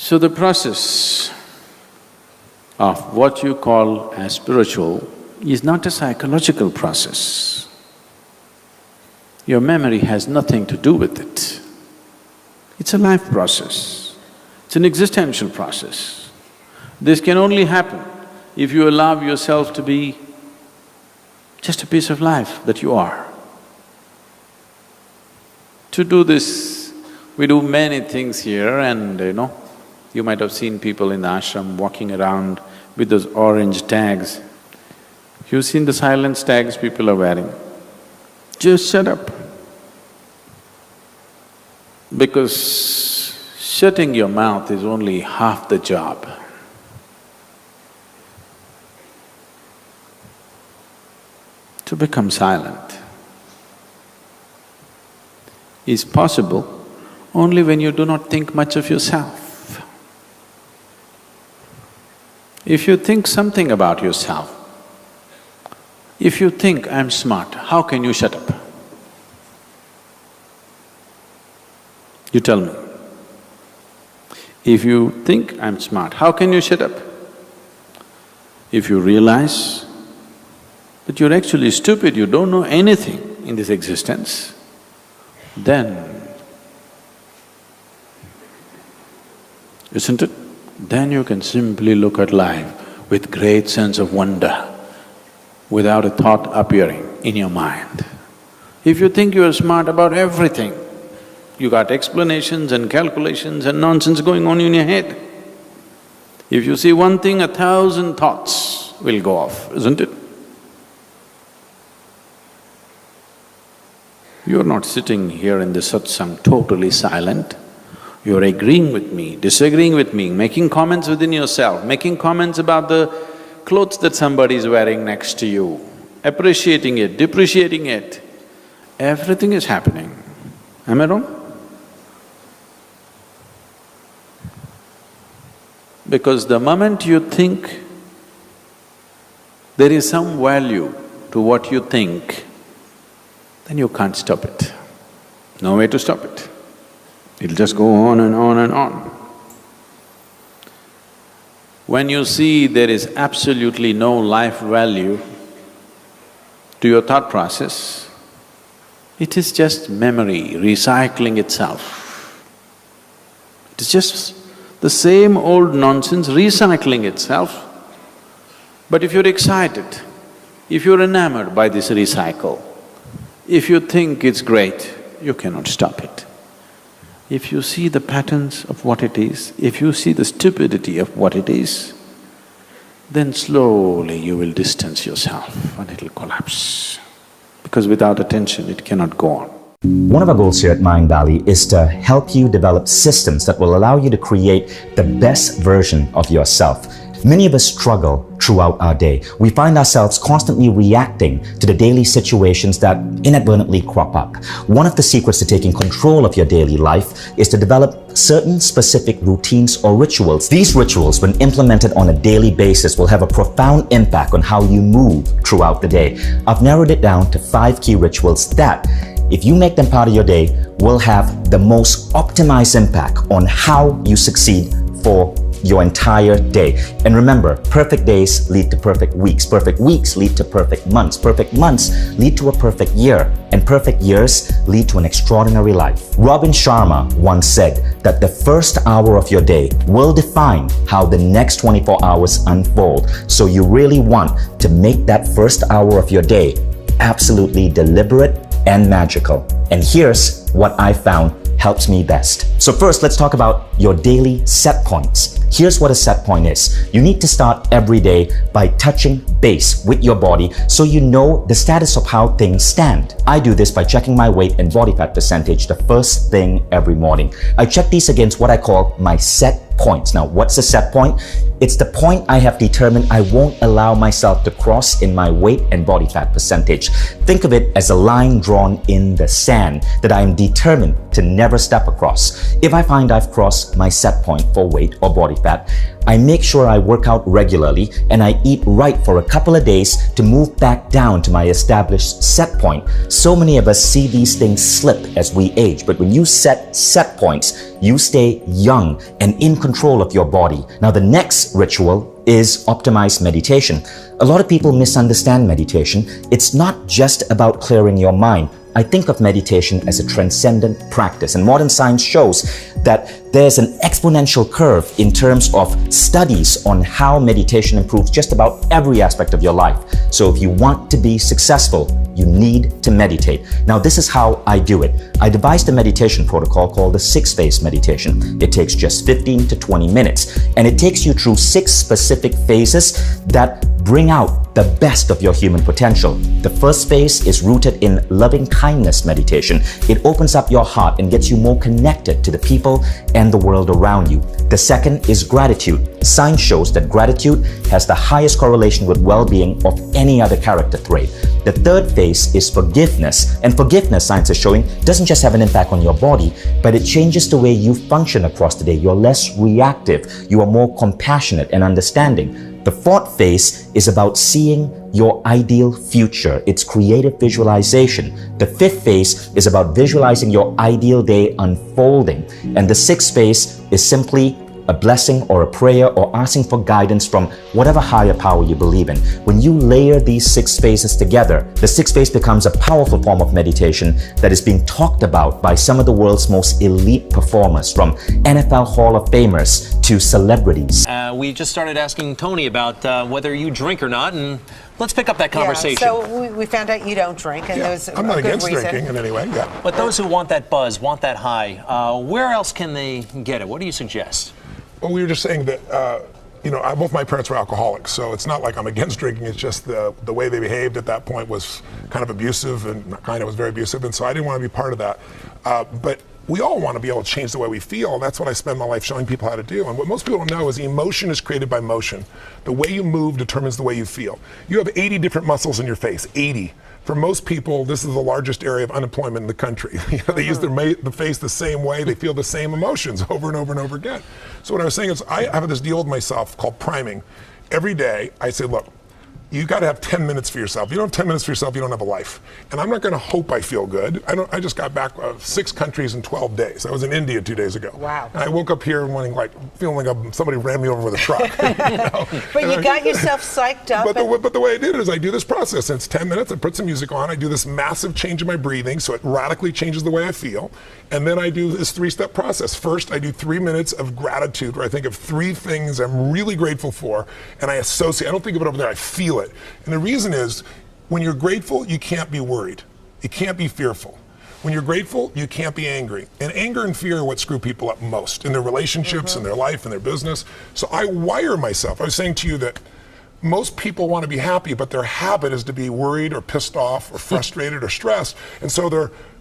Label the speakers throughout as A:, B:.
A: So the process of what you call as spiritual is not a psychological process. Your memory has nothing to do with it. It's a life process, it's an existential process. This can only happen if you allow yourself to be just a piece of life that you are. To do this, we do many things here and you might have seen people in the ashram walking around with those orange tags. You've seen the silence tags people are wearing. Just shut up. Because shutting your mouth is only half the job. To become silent is possible only when you do not think much of yourself. If you think something about yourself, if you think, I'm smart, how can you shut up? You tell me. If you think, I'm smart, how can you shut up? If you realize that you're actually stupid, you don't know anything in this existence, then, isn't it? Then you can simply look at life with great sense of wonder, without a thought appearing in your mind. If you think you are smart about everything, you got explanations and calculations and nonsense going on in your head. If you see one thing, 1,000 thoughts will go off, isn't it? You're not sitting here in the satsang totally silent. You're agreeing with me, disagreeing with me, making comments within yourself, making comments about the clothes that somebody is wearing next to you, appreciating it, depreciating it. Everything is happening. Am I wrong? Because the moment you think there is some value to what you think, then you can't stop it. No way to stop it. It'll just go on and on and on. When you see there is absolutely no life value to your thought process, it is just memory recycling itself. It is just the same old nonsense recycling itself. But if you're excited, if you're enamored by this recycle, if you think it's great, you cannot stop it. If you see the patterns of what it is, if you see the stupidity of what it is, then slowly you will distance yourself and it'll collapse. Because without attention, it cannot go on.
B: One of our goals here at Mind Valley is to help you develop systems that will allow you to create the best version of yourself. Many of us struggle throughout our day. We find ourselves constantly reacting to the daily situations that inadvertently crop up. One of the secrets to taking control of your daily life is to develop certain specific routines or rituals. These rituals, when implemented on a daily basis, will have a profound impact on how you move throughout the day. I've narrowed it down to 5 key rituals that, if you make them part of your day, will have the most optimized impact on how you succeed for your entire day. And remember, perfect days lead to perfect weeks lead to perfect months lead to a perfect year, and perfect years lead to an extraordinary life. Robin Sharma once said that the first hour of your day will define how the next 24 hours unfold. So you really want to make that first hour of your day absolutely deliberate and magical. And here's what I found helps me best. So first, let's talk about your daily set points. Here's what a set point is. You need to start every day by touching base with your body so you know the status of how things stand. I do this by checking my weight and body fat percentage the first thing every morning. I check these against what I call my set points. Now, what's a set point? It's the point I have determined I won't allow myself to cross in my weight and body fat percentage. Think of it as a line drawn in the sand that I am determined to never step across. If I find I've crossed my set point for weight or body fat, I make sure I work out regularly and I eat right for a couple of days to move back down to my established set point. So many of us see these things slip as we age, but when you set points, you stay young and in control of your body. Now, the next ritual is optimized meditation. A lot of people misunderstand meditation. It's not just about clearing your mind. I think of meditation as a transcendent practice, and modern science shows that there's an exponential curve in terms of studies on how meditation improves just about every aspect of your life. So if you want to be successful, you need to meditate. Now, this is how I do it. I devised a meditation protocol called the 6-phase meditation. It takes just 15 to 20 minutes, and it takes you through 6 specific phases that bring out the best of your human potential. The first phase is rooted in loving kindness meditation. It opens up your heart and gets you more connected to the people and the world around you. The second is gratitude. Science shows that gratitude has the highest correlation with well-being of any other character trait. The third phase is forgiveness. And forgiveness, science is showing, doesn't just have an impact on your body, but it changes the way you function across the day. You're less reactive. You are more compassionate and understanding. The fourth phase is about seeing your ideal future. It's creative visualization. The fifth phase is about visualizing your ideal day unfolding. And the sixth phase is simply a blessing or a prayer or asking for guidance from whatever higher power you believe in. When you layer these 6 phases together, the 6th phase becomes a powerful form of meditation that is being talked about by some of the world's most elite performers, from NFL Hall of Famers to celebrities.
C: We just started asking Tony about whether you drink or not, and let's pick up that conversation.
D: Yeah, so we found out you don't drink, and there's
E: I'm not
D: a good
E: against
D: reason.
E: drinking in any way. Yeah.
C: But those who want that buzz, want that high, where else can they get it? What do you suggest?
E: Well, we were just saying that, both my parents were alcoholics, so it's not like I'm against drinking. It's just the way they behaved at that point was kind of abusive, and kind of was very abusive, and so I didn't want to be part of that. But we all want to be able to change the way we feel, and that's what I spend my life showing people how to do. And what most people don't know is emotion is created by motion. The way you move determines the way you feel. You have 80 different muscles in your face, 80. For most people, this is the largest area of unemployment in the country. They use the face the same way, they feel the same emotions over and over and over again. So what I was saying is, I have this deal with myself called priming. Every day, I say, look, you got to have 10 minutes for yourself. If you don't have 10 minutes for yourself, you don't have a life. And I'm not going to hope I feel good. I just got back 6 countries in 12 days. I was in India 2 days ago.
D: Wow.
E: And I woke up here feeling like somebody ran me over with a truck.
D: But you got yourself psyched up.
E: But the way I did it is I do this process. And it's 10 minutes. I put some music on. I do this massive change in my breathing, so it radically changes the way I feel. And then I do this 3-step process. First, I do 3 minutes of gratitude, where I think of 3 things I'm really grateful for, and I associate. I don't think of it over there. I feel it. And the reason is, when you're grateful, you can't be worried. You can't be fearful. When you're grateful, you can't be angry. And anger and fear are what screw people up most in their relationships, in their life, in their business. So I wire myself. I was saying to you that most people want to be happy, but their habit is to be worried or pissed off or frustrated or stressed. And so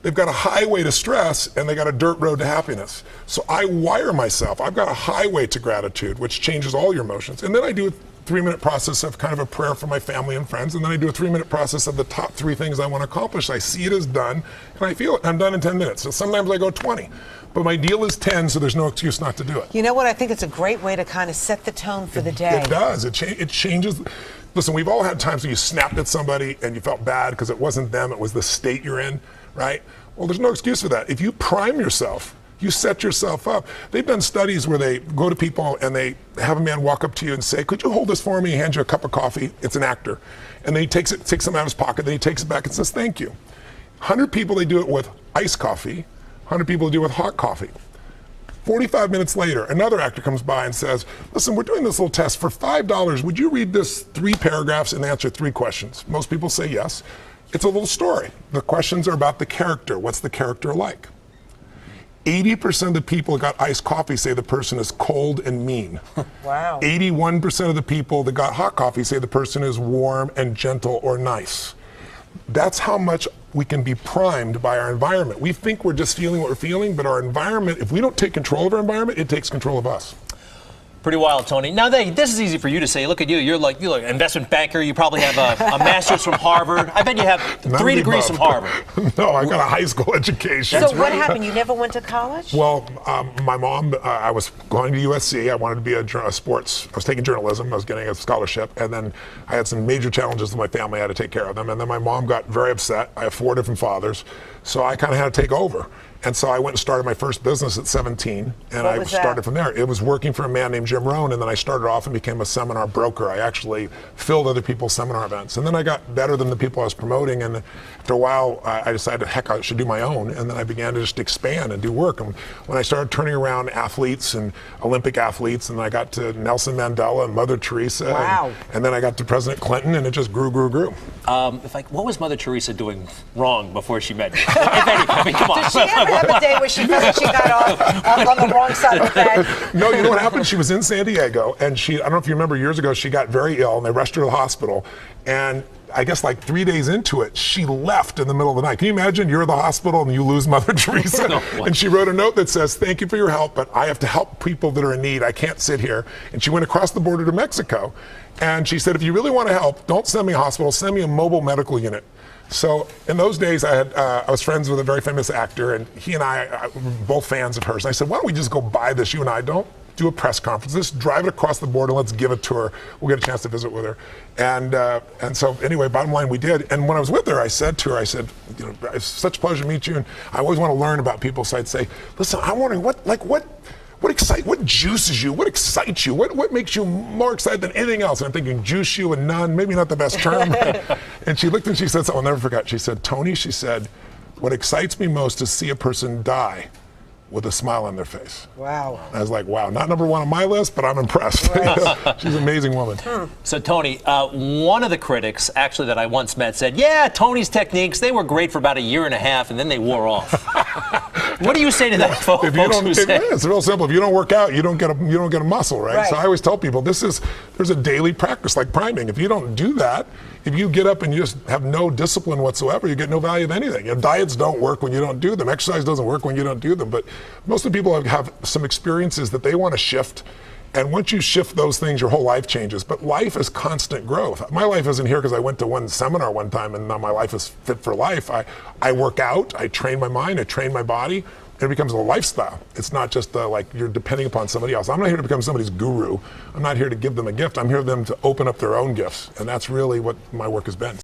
E: they've got a highway to stress and they got a dirt road to happiness. So I wire myself. I've got a highway to gratitude, which changes all your emotions. And then I do a 3-minute process of kind of a prayer for my family and friends. And then I do a 3-minute process of the top 3 things I want to accomplish. I see it as done and I feel it. I'm done in 10 minutes. So sometimes I go 20. But my deal is 10, so there's no excuse not to do it.
D: You know what? I think it's a great way to kind of set the tone for the day.
E: It does. It changes. Listen, we've all had times when you snapped at somebody and you felt bad because it wasn't them, it was the state you're in, right? Well, there's no excuse for that. If you prime yourself, you set yourself up. They've done studies where they go to people and they have a man walk up to you and say, could you hold this for me? He hands you a cup of coffee. It's an actor. And then he takes some out of his pocket, then he takes it back and says, thank you. 100 people, they do it with iced coffee. 100 people do it with hot coffee. 45 minutes later, another actor comes by and says, listen, we're doing this little test. For $5, would you read this 3 paragraphs and answer 3 questions? Most people say yes. It's a little story. The questions are about the character. What's the character like? 80% of the people that got iced coffee say the person is cold and mean.
D: Wow.
E: 81% of the people that got hot coffee say the person is warm and gentle or nice. That's how much we can be primed by our environment. We think we're just feeling what we're feeling, but our environment, if we don't take control of our environment, it takes control of us.
C: Pretty wild, Tony. Now, this is easy for you to say. Look at you. You're like an investment banker. You probably have a master's from Harvard. I bet you have 3 degrees from Harvard.
E: No, I got a high school education.
D: So what happened? You never went to college?
E: Well, my mom, I was going to USC. I wanted to be a sports. I was taking journalism. I was getting a scholarship. And then I had some major challenges with my family. I had to take care of them. And then my mom got very upset. I have 4 different fathers. So I kind of had to take over. And so I went and started my first business at 17, and I started from there. It was working for a man named Jim Rohn, and then I started off and became a seminar broker. I actually filled other people's seminar events. And then I got better than the people I was promoting, and after a while, I decided, heck, I should do my own. And then I began to just expand and do work. And when I started turning around athletes and Olympic athletes, and I got to Nelson Mandela and Mother Teresa, and then I got to President Clinton, and it just grew.
C: What was Mother Teresa doing wrong before she met you? If anything, I mean, come on.
D: Did she ever have a day where she felt like she got off on the wrong side of the bed?
E: No, you know what happened? She was in San Diego, and I don't know if you remember, years ago, she got very ill, and they rushed her to the hospital. And I guess like 3 days into it, she left in the middle of the night. Can you imagine? You're at the hospital and you lose Mother Teresa. And she wrote a note that says, "Thank you for your help, but I have to help people that are in need. I can't sit here." And she went across the border to Mexico. And she said, "If you really want to help, don't send me a hospital, send me a mobile medical unit." So in those days, I was friends with a very famous actor, and he and I were both fans of hers. And I said, "Why don't we just go buy this, you and I? Don't do a press conference. Just drive it across the border. Let's give it to her. We'll get a chance to visit with her." And so anyway, bottom line, we did. And when I was with her, I said to her, "You know, it's such a pleasure to meet you, and I always want to learn about people." So I'd say, "Listen, I'm wondering what juices you? What excites you? What makes you more excited than anything else?" And I'm thinking, juice you and none, maybe not the best term. And she looked and she said something I'll never forget. She said, "Tony," she said, "what excites me most is to see a person die with a smile on their face."
D: Wow.
E: I was like, wow, not number 1 on my list, but I'm impressed. Right. She's an amazing woman.
C: So Tony, one of the critics actually that I once met said, "Yeah, Tony's techniques, they were great for about 1.5 years and then they wore off." What do you say to that, folks?
E: It's real simple. If you don't work out, you don't get a muscle, right? So I always tell people there's a daily practice like priming. If you don't do that, if you get up and you just have no discipline whatsoever, you get no value of anything. You know, diets don't work when you don't do them. Exercise doesn't work when you don't do them. But most of the people have some experiences that they want to shift. And once you shift those things, your whole life changes. But life is constant growth. My life isn't here because I went to one seminar one time and now my life is fit for life. I work out, I train my mind, I train my body. It becomes a lifestyle. It's not just like you're depending upon somebody else. I'm not here to become somebody's guru. I'm not here to give them a gift. I'm here for them to open up their own gifts. And that's really what my work has been.